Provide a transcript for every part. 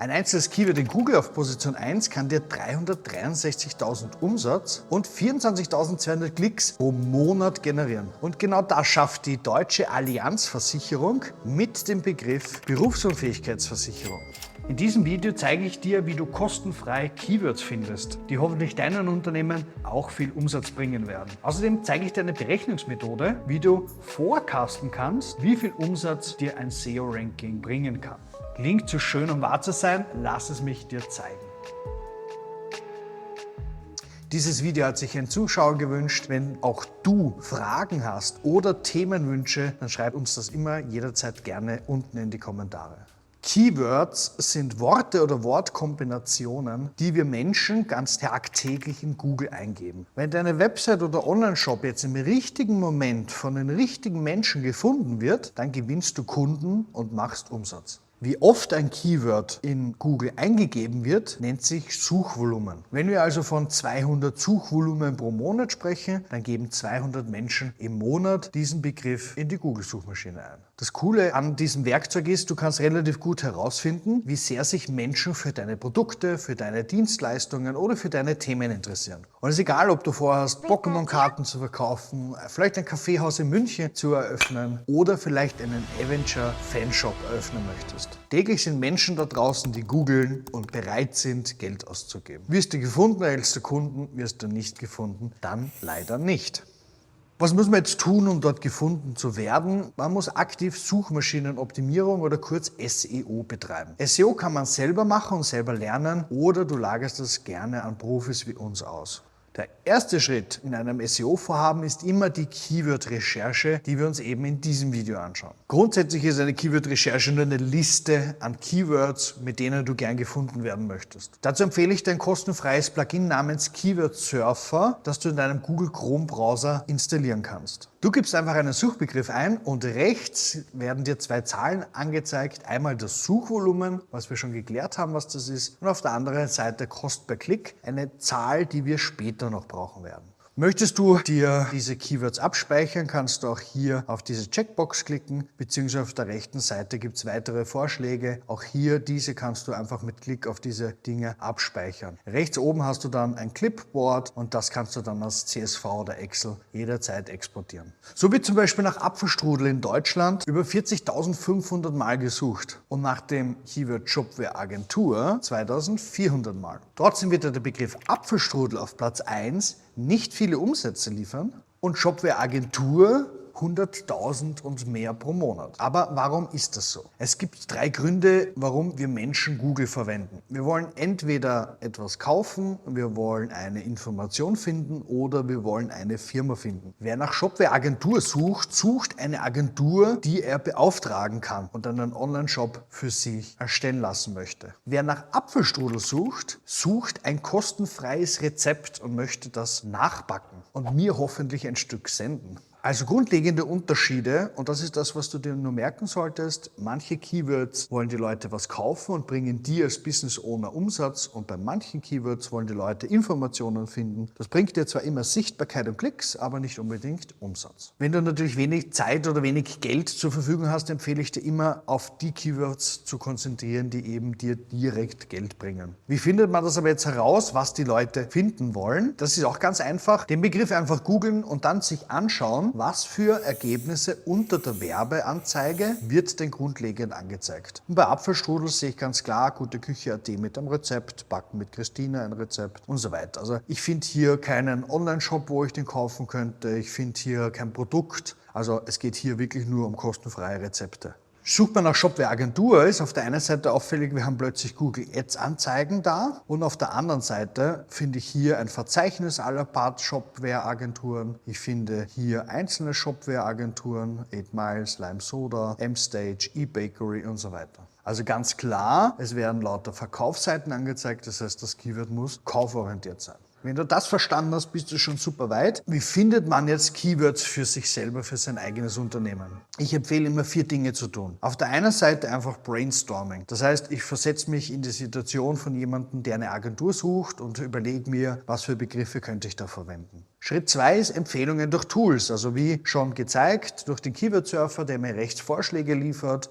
Ein einzelnes Keyword in Google auf Position 1 kann dir 363.000 Umsatz und 24.200 Klicks pro Monat generieren. Und genau das schafft die Deutsche Allianz-Versicherung mit dem Begriff Berufsunfähigkeitsversicherung. In diesem Video zeige ich dir, wie du kostenfrei Keywords findest, die hoffentlich deinem Unternehmen auch viel Umsatz bringen werden. Außerdem zeige ich dir eine Berechnungsmethode, wie du forecasten kannst, wie viel Umsatz dir ein SEO-Ranking bringen kann. Klingt zu schön, um wahr zu sein, lass es mich dir zeigen. Dieses Video hat sich ein Zuschauer gewünscht. Wenn auch du Fragen hast oder Themenwünsche, dann schreib uns das immer jederzeit gerne unten in die Kommentare. Keywords sind Worte oder Wortkombinationen, die wir Menschen ganz tagtäglich in Google eingeben. Wenn deine Website oder Online-Shop jetzt im richtigen Moment von den richtigen Menschen gefunden wird, dann gewinnst du Kunden und machst Umsatz. Wie oft ein Keyword in Google eingegeben wird, nennt sich Suchvolumen. Wenn wir also von 200 Suchvolumen pro Monat sprechen, dann geben 200 Menschen im Monat diesen Begriff in die Google-Suchmaschine ein. Das Coole an diesem Werkzeug ist, du kannst relativ gut herausfinden, wie sehr sich Menschen für deine Produkte, für deine Dienstleistungen oder für deine Themen interessieren. Und es ist egal, ob du vorhast, Pokémon-Karten zu verkaufen, vielleicht ein Kaffeehaus in München zu eröffnen oder vielleicht einen Avenger-Fanshop eröffnen möchtest. Täglich sind Menschen da draußen, die googeln und bereit sind, Geld auszugeben. Wirst du gefunden, erhältst du Kunden, wirst du nicht gefunden, dann leider nicht. Was muss man jetzt tun, um dort gefunden zu werden? Man muss aktiv Suchmaschinenoptimierung oder kurz SEO betreiben. SEO kann man selber machen und selber lernen oder du lagerst das gerne an Profis wie uns aus. Der erste Schritt in einem SEO-Vorhaben ist immer die Keyword-Recherche, die wir uns eben in diesem Video anschauen. Grundsätzlich ist eine Keyword-Recherche nur eine Liste an Keywords, mit denen du gern gefunden werden möchtest. Dazu empfehle ich dir ein kostenfreies Plugin namens Keyword Surfer, das du in deinem Google Chrome Browser installieren kannst. Du gibst einfach einen Suchbegriff ein und rechts werden dir zwei Zahlen angezeigt. Einmal das Suchvolumen, was wir schon geklärt haben, was das ist, und auf der anderen Seite Kost per Klick, eine Zahl, die wir später noch brauchen werden. Möchtest du dir diese Keywords abspeichern, kannst du auch hier auf diese Checkbox klicken, beziehungsweise auf der rechten Seite gibt es weitere Vorschläge. Auch hier, diese kannst du einfach mit Klick auf diese Dinge abspeichern. Rechts oben hast du dann ein Clipboard und das kannst du dann als CSV oder Excel jederzeit exportieren. So wird zum Beispiel nach Apfelstrudel in Deutschland über 40.500 Mal gesucht und nach dem Keyword Shopware Agentur 2.400 Mal. Trotzdem wird der Begriff Apfelstrudel auf Platz 1 nicht viele Umsätze liefern und Shopware Agentur 100.000 und mehr pro Monat. Aber warum ist das so? Es gibt drei Gründe, warum wir Menschen Google verwenden. Wir wollen entweder etwas kaufen, wir wollen eine Information finden oder wir wollen eine Firma finden. Wer nach Shopware Agentur sucht, sucht eine Agentur, die er beauftragen kann und dann einen Online-Shop für sich erstellen lassen möchte. Wer nach Apfelstrudel sucht, sucht ein kostenfreies Rezept und möchte das nachbacken und mir hoffentlich ein Stück senden. Also grundlegende Unterschiede, und das ist das, was du dir nur merken solltest. Manche Keywords wollen die Leute was kaufen und bringen dir als Business Owner Umsatz und bei manchen Keywords wollen die Leute Informationen finden. Das bringt dir zwar immer Sichtbarkeit und Klicks, aber nicht unbedingt Umsatz. Wenn du natürlich wenig Zeit oder wenig Geld zur Verfügung hast, empfehle ich dir immer, auf die Keywords zu konzentrieren, die eben dir direkt Geld bringen. Wie findet man das aber jetzt heraus, was die Leute finden wollen? Das ist auch ganz einfach. Den Begriff einfach googeln und dann sich anschauen, was für Ergebnisse unter der Werbeanzeige wird denn grundlegend angezeigt. Und bei Apfelstrudel sehe ich ganz klar, gute Küche.at mit einem Rezept, Backen mit Christine ein Rezept und so weiter. Also ich finde hier keinen Online-Shop, wo ich den kaufen könnte. Ich finde hier kein Produkt. Also es geht hier wirklich nur um kostenfreie Rezepte. Sucht man nach Shopware Agentur, ist auf der einen Seite auffällig, wir haben plötzlich Google Ads Anzeigen da und auf der anderen Seite finde ich hier ein Verzeichnis aller Shopware Agenturen. Ich finde hier einzelne Shopware Agenturen, 8 Miles, Lime Soda, M-Stage, eBakery und so weiter. Also ganz klar, es werden lauter Verkaufsseiten angezeigt, das heißt, das Keyword muss kauforientiert sein. Wenn du das verstanden hast, bist du schon super weit. Wie findet man jetzt Keywords für sich selber, für sein eigenes Unternehmen? Ich empfehle immer 4 Dinge zu tun. Auf der einen Seite einfach Brainstorming. Das heißt, ich versetze mich in die Situation von jemandem, der eine Agentur sucht und überlege mir, was für Begriffe könnte ich da verwenden. Schritt 2 ist Empfehlungen durch Tools. Also wie schon gezeigt, durch den Keyword Surfer, der mir rechts Vorschläge liefert.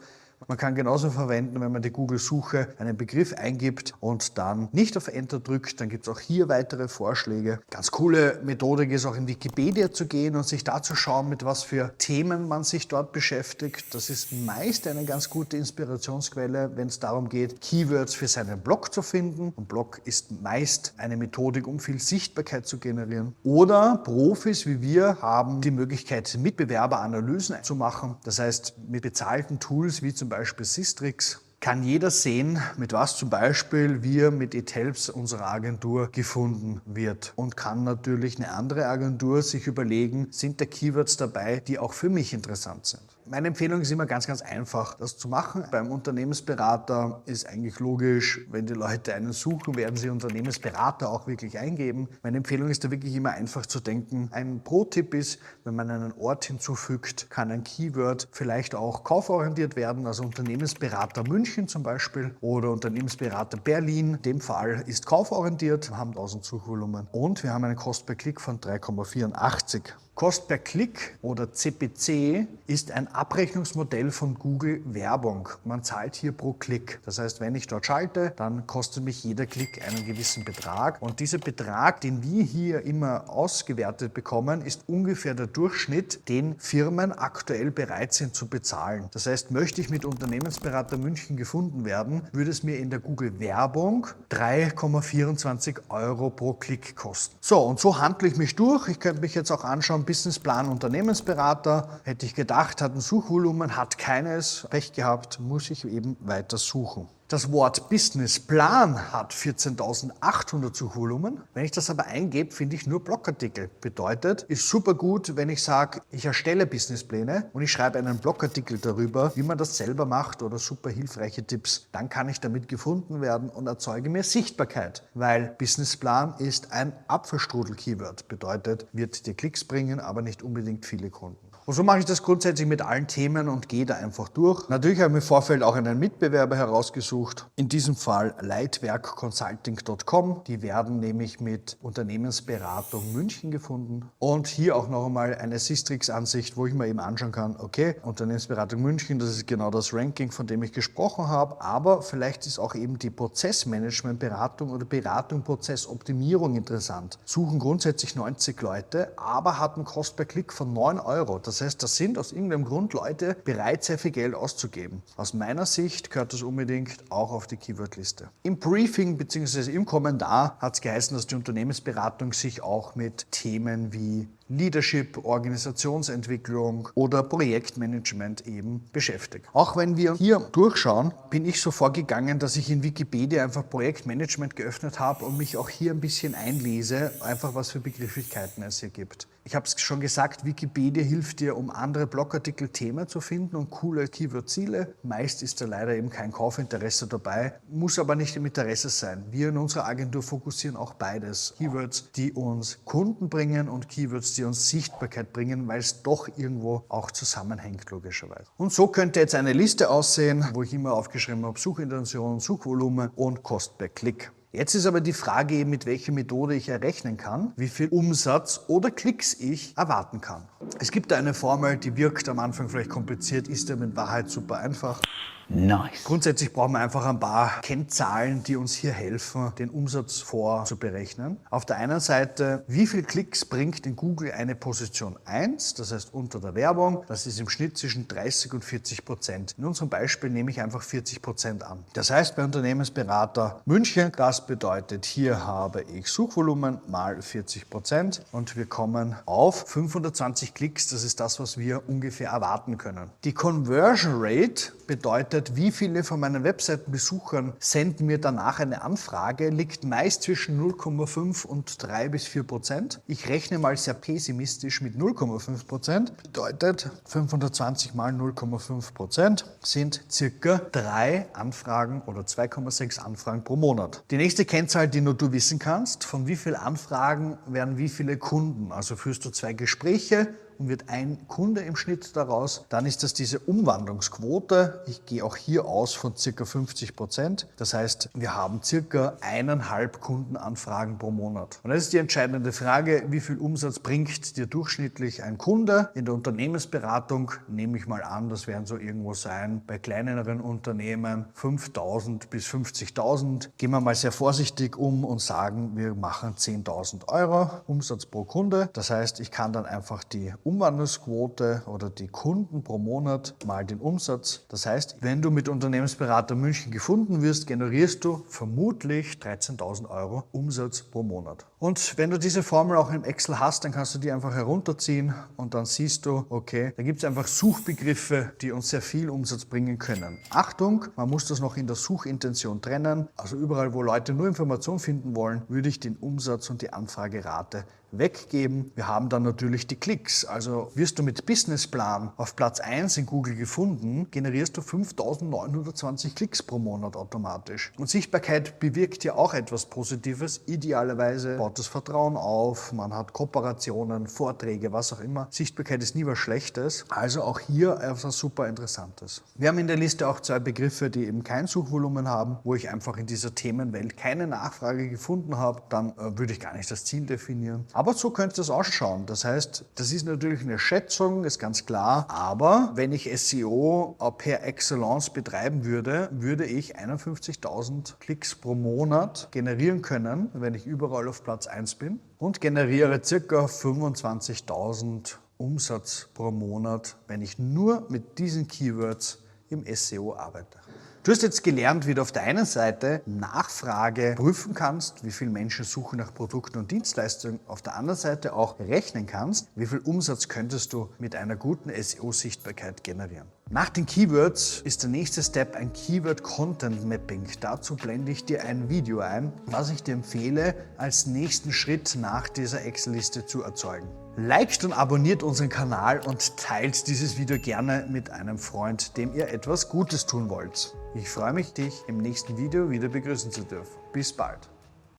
Man kann genauso verwenden, wenn man die Google-Suche einen Begriff eingibt und dann nicht auf Enter drückt, dann gibt es auch hier weitere Vorschläge. Ganz coole Methodik ist auch in Wikipedia zu gehen und sich da zu schauen, mit was für Themen man sich dort beschäftigt. Das ist meist eine ganz gute Inspirationsquelle, wenn es darum geht, Keywords für seinen Blog zu finden. Ein Blog ist meist eine Methodik, um viel Sichtbarkeit zu generieren. Oder Profis wie wir haben die Möglichkeit, Mitbewerberanalysen zu machen. Das heißt, mit bezahlten Tools wie zum Beispiel Sistrix kann jeder sehen, mit was zum Beispiel wir mit eTelps unserer Agentur gefunden wird und kann natürlich eine andere Agentur sich überlegen, sind da Keywords dabei, die auch für mich interessant sind. Meine Empfehlung ist immer ganz, ganz einfach, das zu machen. Beim Unternehmensberater ist eigentlich logisch, wenn die Leute einen suchen, werden sie Unternehmensberater auch wirklich eingeben. Meine Empfehlung ist da wirklich immer einfach zu denken. Ein Pro-Tipp ist, wenn man einen Ort hinzufügt, kann ein Keyword vielleicht auch kauforientiert werden, also Unternehmensberater München zum Beispiel oder Unternehmensberater Berlin. In dem Fall ist kauforientiert, wir haben 1000 Suchvolumen und wir haben einen Cost per Klick von 3,84. Cost per Klick oder CPC ist ein Abrechnungsmodell von Google Werbung. Man zahlt hier pro Klick. Das heißt, wenn ich dort schalte, dann kostet mich jeder Klick einen gewissen Betrag. Und dieser Betrag, den wir hier immer ausgewertet bekommen, ist ungefähr der Durchschnitt, den Firmen aktuell bereit sind zu bezahlen. Das heißt, möchte ich mit Unternehmensberater München gefunden werden, würde es mir in der Google Werbung 3,24 € pro Klick kosten. So, und so handle ich mich durch. Ich könnte mich jetzt auch anschauen, Businessplan Unternehmensberater. Hätte ich gedacht, hat ein Suchvolumen, hat keines. Pech gehabt, muss ich eben weiter suchen. Das Wort Businessplan hat 14.800 Suchvolumen. Wenn ich das aber eingebe, finde ich nur Blogartikel. Bedeutet, ist super gut, wenn ich sage, ich erstelle Businesspläne und ich schreibe einen Blogartikel darüber, wie man das selber macht oder super hilfreiche Tipps. Dann kann ich damit gefunden werden und erzeuge mir Sichtbarkeit, weil Businessplan ist ein Apfelstrudel-Keyword. Bedeutet, wird dir Klicks bringen, aber nicht unbedingt viele Kunden. Und so mache ich das grundsätzlich mit allen Themen und gehe da einfach durch. Natürlich habe ich im Vorfeld auch einen Mitbewerber herausgesucht. In diesem Fall leitwerkconsulting.com. Die werden nämlich mit Unternehmensberatung München gefunden. Und hier auch noch einmal eine Sistrix-Ansicht, wo ich mir eben anschauen kann, okay, Unternehmensberatung München, das ist genau das Ranking, von dem ich gesprochen habe. Aber vielleicht ist auch eben die Prozessmanagement-Beratung oder Beratung Prozessoptimierung interessant. Suchen grundsätzlich 90 Leute, aber hat einen Cost per Klick von 9 €. Das heißt, da sind aus irgendeinem Grund Leute bereit, sehr viel Geld auszugeben. Aus meiner Sicht gehört das unbedingt auch auf die Keywordliste. Im Briefing bzw. im Kommentar hat es geheißen, dass die Unternehmensberatung sich auch mit Themen wie Leadership, Organisationsentwicklung oder Projektmanagement eben beschäftigt. Auch wenn wir hier durchschauen, bin ich so vorgegangen, dass ich in Wikipedia einfach Projektmanagement geöffnet habe und mich auch hier ein bisschen einlese, einfach was für Begrifflichkeiten es hier gibt. Ich habe es schon gesagt, Wikipedia hilft dir, um andere Blogartikel Themen zu finden und coole Keyword-Ziele. Meist ist da leider eben kein Kaufinteresse dabei, muss aber nicht im Interesse sein. Wir in unserer Agentur fokussieren auch beides. Keywords, die uns Kunden bringen und Keywords, die uns Sichtbarkeit bringen, weil es doch irgendwo auch zusammenhängt, logischerweise. Und so könnte jetzt eine Liste aussehen, wo ich immer aufgeschrieben habe, Suchintention, Suchvolumen und Cost per Klick. Jetzt ist aber die Frage, mit welcher Methode ich errechnen kann, wie viel Umsatz oder Klicks ich erwarten kann. Es gibt da eine Formel, die wirkt am Anfang vielleicht kompliziert, ist aber in Wahrheit super einfach. Nice. Grundsätzlich brauchen wir einfach ein paar Kennzahlen, die uns hier helfen, den Umsatz vorzuberechnen. Auf der einen Seite, wie viel Klicks bringt in Google eine Position 1, das heißt unter der Werbung. Das ist im Schnitt zwischen 30 und 40%. In unserem Beispiel nehme ich einfach 40% an. Das heißt, bei Unternehmensberater München, das bedeutet, hier habe ich Suchvolumen mal 40% und wir kommen auf 520 Klicks. Das ist das, was wir ungefähr erwarten können. Die Conversion Rate bedeutet, wie viele von meinen Webseitenbesuchern senden mir danach eine Anfrage, liegt meist zwischen 0,5 und 3 bis 4%. Ich rechne mal sehr pessimistisch mit 0,5%. Bedeutet, 520 mal 0,5% sind circa 3 Anfragen oder 2,6 Anfragen pro Monat. Die nächste Kennzahl, die nur du wissen kannst, von wie vielen Anfragen werden wie viele Kunden. Also führst du 2 Gespräche und wird ein Kunde im Schnitt daraus, dann ist das diese Umwandlungsquote. Ich gehe auch hier aus von ca. 50%. Das heißt, wir haben ca. 1,5 Kundenanfragen pro Monat. Und das ist die entscheidende Frage, wie viel Umsatz bringt dir durchschnittlich ein Kunde? In der Unternehmensberatung nehme ich mal an, das werden so irgendwo sein, bei kleineren Unternehmen 5.000 bis 50.000. Gehen wir mal sehr vorsichtig um und sagen, wir machen 10.000 Euro Umsatz pro Kunde. Das heißt, ich kann dann einfach die Umwandlungsquote oder die Kunden pro Monat mal den Umsatz. Das heißt, wenn du mit Unternehmensberater München gefunden wirst, generierst du vermutlich 13.000 Euro Umsatz pro Monat. Und wenn du diese Formel auch im Excel hast, dann kannst du die einfach herunterziehen und dann siehst du, okay, da gibt es einfach Suchbegriffe, die uns sehr viel Umsatz bringen können. Achtung, man muss das noch in der Suchintention trennen. Also überall, wo Leute nur Informationen finden wollen, würde ich den Umsatz und die Anfragerate weggeben. Wir haben dann natürlich die Klicks. Also wirst du mit Businessplan auf Platz 1 in Google gefunden, generierst du 5.920 Klicks pro Monat automatisch. Und Sichtbarkeit bewirkt ja auch etwas Positives. Idealerweise baut das Vertrauen auf, man hat Kooperationen, Vorträge, was auch immer. Sichtbarkeit ist nie was Schlechtes. Also auch hier etwas super Interessantes. Wir haben in der Liste auch 2 Begriffe, die eben kein Suchvolumen haben, wo ich einfach in dieser Themenwelt keine Nachfrage gefunden habe. Dann würde ich gar nicht das Ziel definieren. Aber so könnte das ausschauen. Das heißt, das ist natürlich eine Schätzung, ist ganz klar. Aber wenn ich SEO per Excellence betreiben würde, würde ich 51.000 Klicks pro Monat generieren können, wenn ich überall auf Platz 1 bin und generiere ca. 25.000 Umsatz pro Monat, wenn ich nur mit diesen Keywords im SEO arbeite. Du hast jetzt gelernt, wie du auf der einen Seite Nachfrage prüfen kannst, wie viele Menschen suchen nach Produkten und Dienstleistungen, auf der anderen Seite auch rechnen kannst, wie viel Umsatz könntest du mit einer guten SEO-Sichtbarkeit generieren. Nach den Keywords ist der nächste Step ein Keyword Content Mapping. Dazu blende ich dir ein Video ein, was ich dir empfehle, als nächsten Schritt nach dieser Excel-Liste zu erzeugen. Liked und abonniert unseren Kanal und teilt dieses Video gerne mit einem Freund, dem ihr etwas Gutes tun wollt. Ich freue mich, dich im nächsten Video wieder begrüßen zu dürfen. Bis bald.